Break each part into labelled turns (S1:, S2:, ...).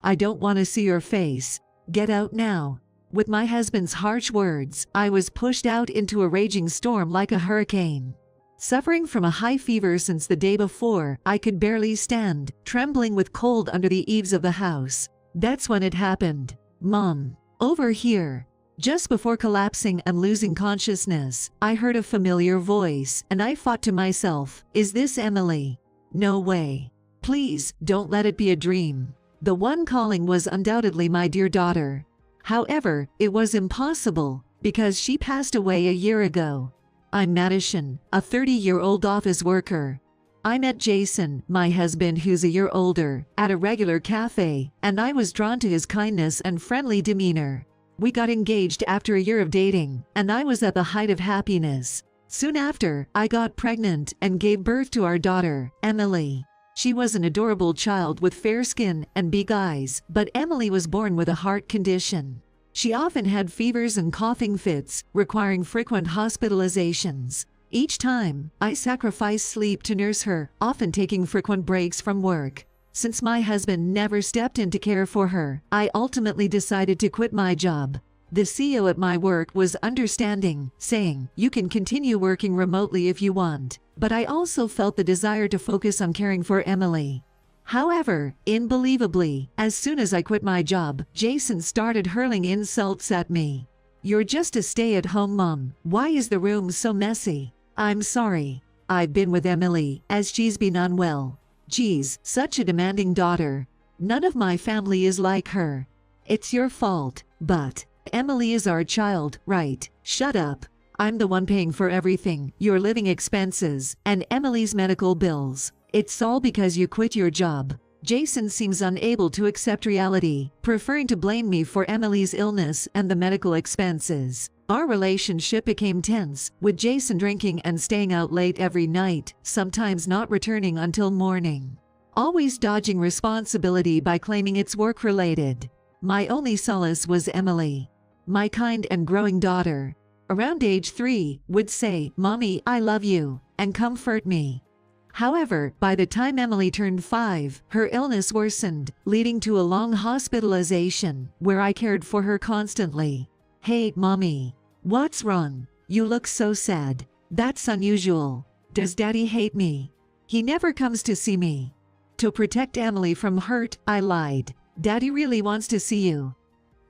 S1: I don't want to see your face. Get out now." With my husband's harsh words, I was pushed out into a raging storm like a hurricane. Suffering from a high fever since the day before, I could barely stand, trembling with cold under the eaves of the house. That's when it happened. "Mom, over here." Just before collapsing and losing consciousness, I heard a familiar voice, and I thought to myself, "Is this Emily? No way. Please, don't let it be a dream." The one calling was undoubtedly my dear daughter. However, it was impossible, because she passed away a year ago. I'm Madison, a 30-year-old office worker. I met Jason, my husband who's a year older, at a regular cafe, and I was drawn to his kindness and friendly demeanor. We got engaged after a year of dating, and I was at the height of happiness. Soon after, I got pregnant and gave birth to our daughter, Emily. She was an adorable child with fair skin and big eyes, but Emily was born with a heart condition. She often had fevers and coughing fits, requiring frequent hospitalizations. Each time, I sacrificed sleep to nurse her, often taking frequent breaks from work. Since my husband never stepped in to care for her, I ultimately decided to quit my job. The CEO at my work was understanding, saying, "You can continue working remotely if you want." But I also felt the desire to focus on caring for Emily. However, unbelievably, as soon as I quit my job, Jason started hurling insults at me. "You're just a stay-at-home mom. Why is the room so messy? I'm sorry. I've been with Emily, as she's been unwell. Geez, such a demanding daughter. None of my family is like her. It's your fault, but Emily is our child, right? Shut up. I'm the one paying for everything, your living expenses, and Emily's medical bills. It's all because you quit your job." Jason seems unable to accept reality, preferring to blame me for Emily's illness and the medical expenses. Our relationship became tense, with Jason drinking and staying out late every night, sometimes not returning until morning. Always dodging responsibility by claiming it's work-related. My only solace was Emily, my kind and growing daughter. Around age 3, would say, "Mommy, I love you," and comfort me. However, by the time Emily turned 5, her illness worsened, leading to a long hospitalization, where I cared for her constantly. "Hey, Mommy. What's wrong? You look so sad." "That's unusual. Does Daddy hate me? He never comes to see me." To protect Emily from hurt, I lied. "Daddy really wants to see you.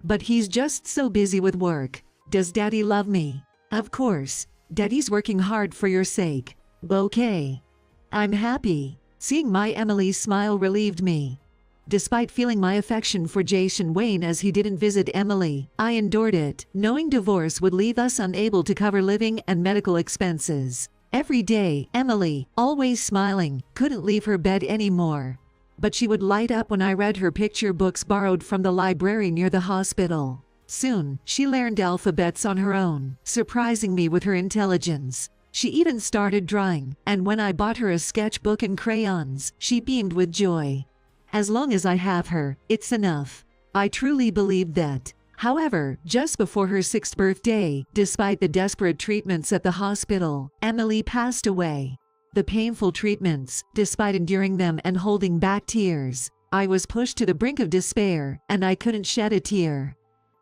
S1: But he's just so busy with work." "Does Daddy love me?" "Of course. Daddy's working hard for your sake." "Okay. I'm happy." Seeing my Emily smile relieved me. Despite feeling my affection for Jason wane as he didn't visit Emily, I endured it, knowing divorce would leave us unable to cover living and medical expenses. Every day, Emily, always smiling, couldn't leave her bed anymore. But she would light up when I read her picture books borrowed from the library near the hospital. Soon, she learned alphabets on her own, surprising me with her intelligence. She even started drawing, and when I bought her a sketchbook and crayons, she beamed with joy. As long as I have her, it's enough. I truly believed that. However, just before her 6th birthday, despite the desperate treatments at the hospital, Emily passed away. The painful treatments, despite enduring them and holding back tears, I was pushed to the brink of despair, and I couldn't shed a tear.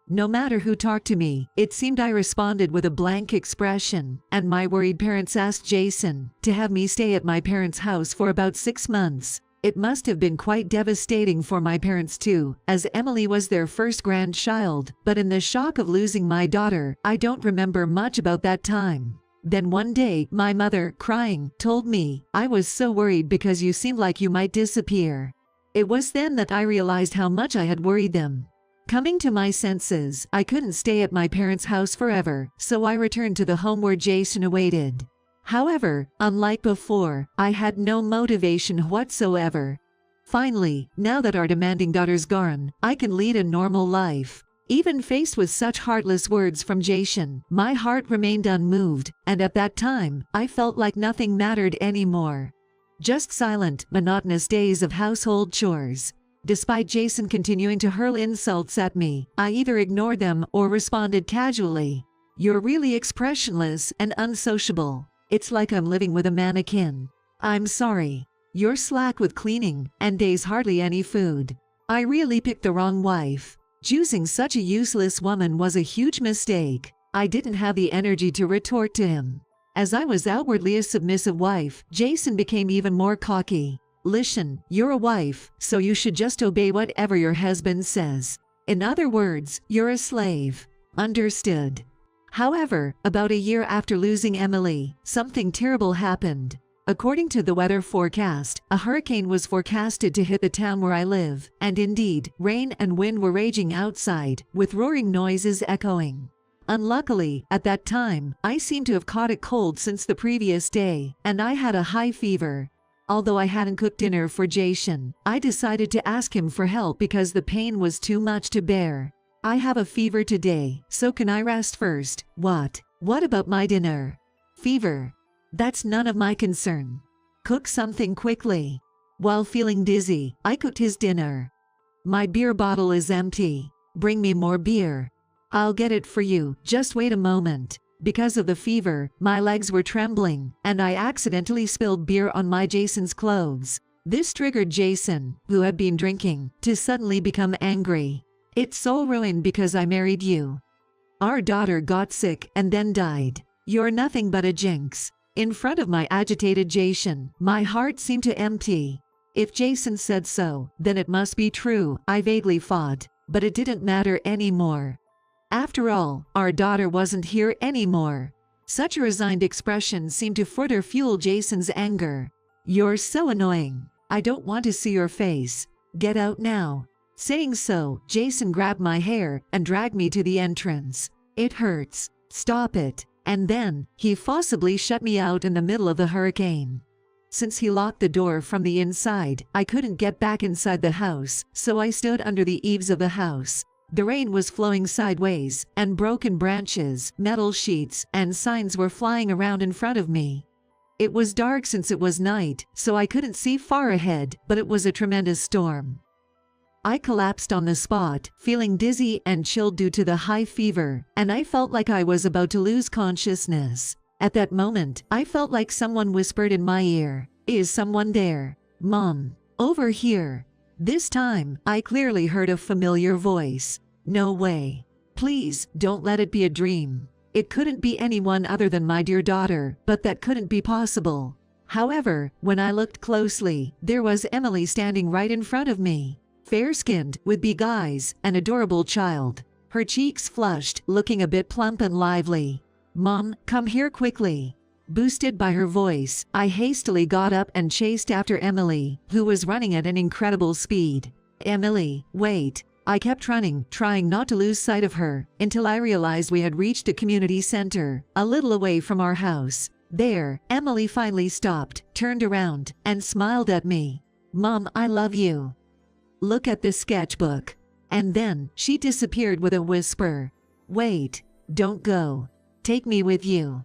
S1: No matter who talked to me, it seemed I responded with a blank expression, and my worried parents asked Jason to have me stay at my parents' house for about 6 months. It must have been quite devastating for my parents too, as Emily was their first grandchild, but in the shock of losing my daughter, I don't remember much about that time. Then one day, my mother, crying, told me, "I was so worried because you seemed like you might disappear." It was then that I realized how much I had worried them. Coming to my senses, I couldn't stay at my parents' house forever, so I returned to the home where Jason awaited. However, unlike before, I had no motivation whatsoever. Finally, now that our demanding daughter's gone, I can lead a normal life. Even faced with such heartless words from Jason, my heart remained unmoved, and at that time, I felt like nothing mattered anymore. Just silent, monotonous days of household chores. Despite Jason continuing to hurl insults at me, I either ignored them or responded casually. "You're really expressionless and unsociable. It's like I'm living with a mannequin. I'm sorry. You're slack with cleaning, and days hardly any food." I really picked the wrong wife. Choosing such a useless woman was a huge mistake. I didn't have the energy to retort to him. As I was outwardly a submissive wife, Jason became even more cocky. Listen, you're a wife, so you should just obey whatever your husband says. In other words, you're a slave. Understood. However, about a year after losing Emily, something terrible happened. According to the weather forecast, a hurricane was forecasted to hit the town where I live, and indeed, rain and wind were raging outside, with roaring noises echoing. Unluckily, at that time, I seemed to have caught a cold since the previous day, and I had a high fever. Although I hadn't cooked dinner for Jason, I decided to ask him for help because the pain was too much to bear. I have a fever today, so can I rest first? What? What about my dinner? Fever. That's none of my concern. Cook something quickly. While feeling dizzy, I cooked his dinner. My beer bottle is empty. Bring me more beer. I'll get it for you, just wait a moment. Because of the fever, my legs were trembling, and I accidentally spilled beer on my Jason's clothes. This triggered Jason, who had been drinking, to suddenly become angry. It's all ruined because I married you. Our daughter got sick and then died. You're nothing but a jinx. In front of my agitated Jason, my heart seemed to empty. If Jason said so, then it must be true, I vaguely thought, but it didn't matter anymore. After all, our daughter wasn't here anymore. Such a resigned expression seemed to further fuel Jason's anger. You're so annoying. I don't want to see your face. Get out now. Saying so, Jason grabbed my hair and dragged me to the entrance. It hurts. Stop it. And then, he forcibly shut me out in the middle of the hurricane. Since he locked the door from the inside, I couldn't get back inside the house, so I stood under the eaves of the house. The rain was flowing sideways, and broken branches, metal sheets, and signs were flying around in front of me. It was dark since it was night, so I couldn't see far ahead, but it was a tremendous storm. I collapsed on the spot, feeling dizzy and chilled due to the high fever, and I felt like I was about to lose consciousness. At that moment, I felt like someone whispered in my ear, "Is someone there? Mom, over here." This time, I clearly heard a familiar voice. No way. Please, don't let it be a dream. It couldn't be anyone other than my dear daughter, but that couldn't be possible. However, when I looked closely, there was Emily standing right in front of me. Fair-skinned, with big eyes, an adorable child. Her cheeks flushed, looking a bit plump and lively. "Mom, come here quickly." Boosted by her voice, I hastily got up and chased after Emily, who was running at an incredible speed. "Emily, wait." I kept running, trying not to lose sight of her, until I realized we had reached a community center, a little away from our house. There, Emily finally stopped, turned around, and smiled at me. "Mom, I love you. Look at this sketchbook." And then, she disappeared with a whisper. "Wait, don't go. Take me with you."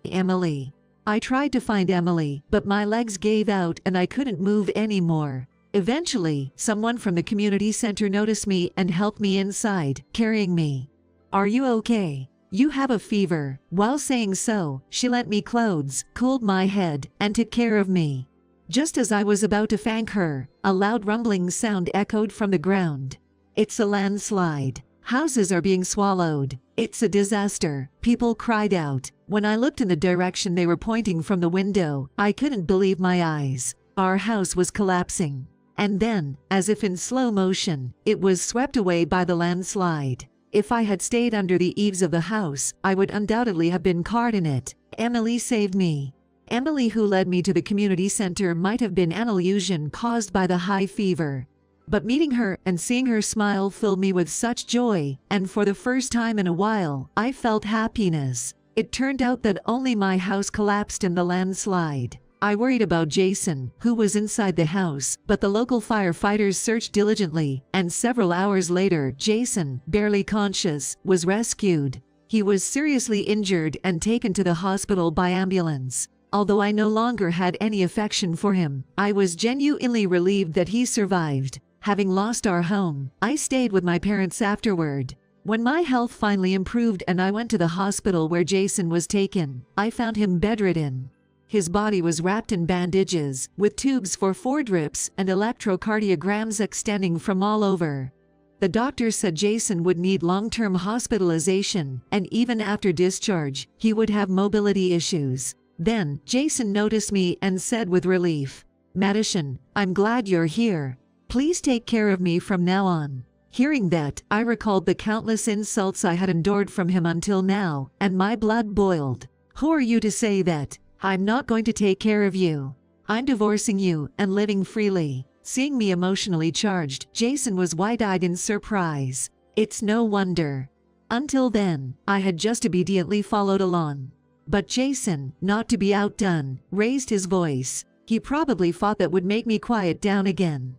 S1: Emily. I tried to find Emily, but my legs gave out and I couldn't move anymore. Eventually, someone from the community center noticed me and helped me inside, carrying me. "Are you okay? You have a fever." While saying so, she lent me clothes, cooled my head, and took care of me. Just as I was about to thank her, a loud rumbling sound echoed from the ground. "It's a landslide. Houses are being swallowed. It's a disaster," people cried out. When I looked in the direction they were pointing from the window, I couldn't believe my eyes. Our house was collapsing. And then, as if in slow motion, it was swept away by the landslide. If I had stayed under the eaves of the house, I would undoubtedly have been caught in it. Emily saved me. Emily, who led me to the community center, might have been an illusion caused by the high fever. But meeting her and seeing her smile filled me with such joy, and for the first time in a while, I felt happiness. It turned out that only my house collapsed in the landslide. I worried about Jason, who was inside the house, but the local firefighters searched diligently, and several hours later, Jason, barely conscious, was rescued. He was seriously injured and taken to the hospital by ambulance. Although I no longer had any affection for him, I was genuinely relieved that he survived. Having lost our home, I stayed with my parents afterward. When my health finally improved and I went to the hospital where Jason was taken, I found him bedridden. His body was wrapped in bandages, with tubes for 4 drips and electrocardiograms extending from all over. The doctor said Jason would need long-term hospitalization, and even after discharge, he would have mobility issues. Then, Jason noticed me and said with relief, "Madison, I'm glad you're here. Please take care of me from now on." Hearing that, I recalled the countless insults I had endured from him until now, and my blood boiled. "Who are you to say that? I'm not going to take care of you. I'm divorcing you and living freely." Seeing me emotionally charged, Jason was wide-eyed in surprise. It's no wonder. Until then, I had just obediently followed along. But Jason, not to be outdone, raised his voice. He probably thought that would make me quiet down again.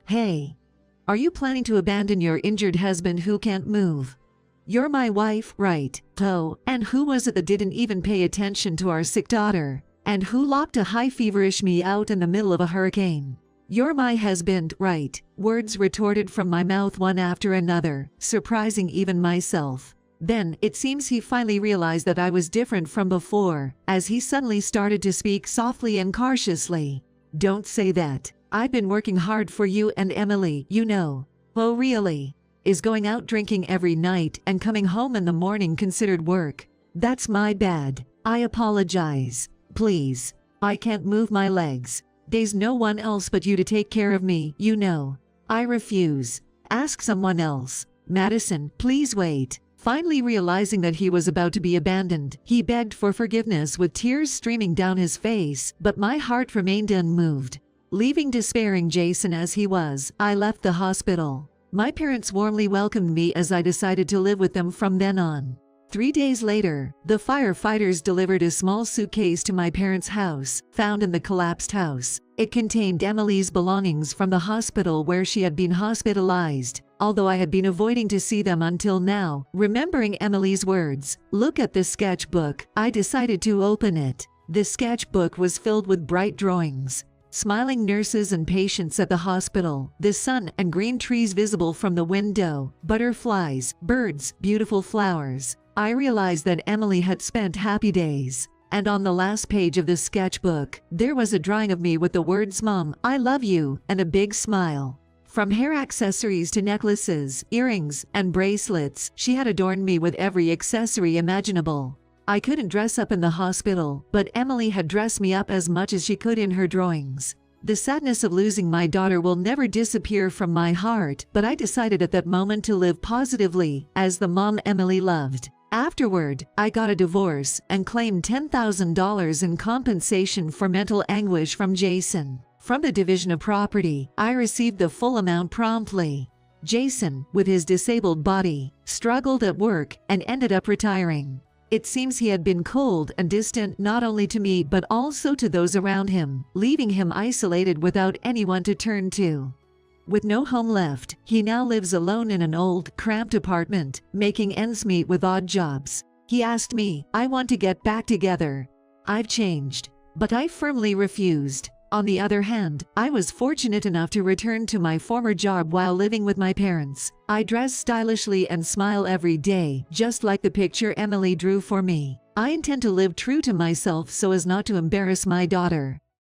S1: "Hey, are you planning to abandon your injured husband who can't move? You're my wife, right? Oh, and who was it that didn't even pay attention to our sick daughter? And who locked a high feverish me out in the middle of a hurricane? You're my husband, right?" Words retorted from my mouth one after another, surprising even myself. Then, it seems he finally realized that I was different from before, as he suddenly started to speak softly and cautiously. "Don't say that. I've been working hard for you and Emily, you know." "Oh really? Is going out drinking every night and coming home in the morning considered work? That's my bad. I apologize. Please. I can't move my legs. There's no one else but you to take care of me, you know." "I refuse. Ask someone else." "Madison, please wait." Finally realizing that he was about to be abandoned, he begged for forgiveness with tears streaming down his face, but my heart remained unmoved. Leaving despairing Jason as he was, I left the hospital. My parents warmly welcomed me as I decided to live with them from then on. 3 days later, the firefighters delivered a small suitcase to my parents' house, found in the collapsed house. It contained Emily's belongings from the hospital where she had been hospitalized. Although I had been avoiding to see them until now, remembering Emily's words, "Look at this sketchbook," I decided to open it. The sketchbook was filled with bright drawings. Smiling nurses and patients at the hospital, the sun and green trees visible from the window, butterflies, birds, beautiful flowers. I realized that Emily had spent happy days. And on the last page of the sketchbook, there was a drawing of me with the words "Mom, I love you," and a big smile. From hair accessories to necklaces, earrings, and bracelets, she had adorned me with every accessory imaginable. I couldn't dress up in the hospital, but Emily had dressed me up as much as she could in her drawings. The sadness of losing my daughter will never disappear from my heart, but I decided at that moment to live positively, as the mom Emily loved. Afterward, I got a divorce and claimed $10,000 in compensation for mental anguish from Jason. From the division of property, I received the full amount promptly. Jason, with his disabled body, struggled at work and ended up retiring. It seems he had been cold and distant not only to me but also to those around him, leaving him isolated without anyone to turn to. With no home left, he now lives alone in an old, cramped apartment, making ends meet with odd jobs. He asked me, "I want to get back together. I've changed." But I firmly refused. On the other hand, I was fortunate enough to return to my former job while living with my parents. I dress stylishly and smile every day, just like the picture Emily drew for me. I intend to live true to myself so as not to embarrass my daughter.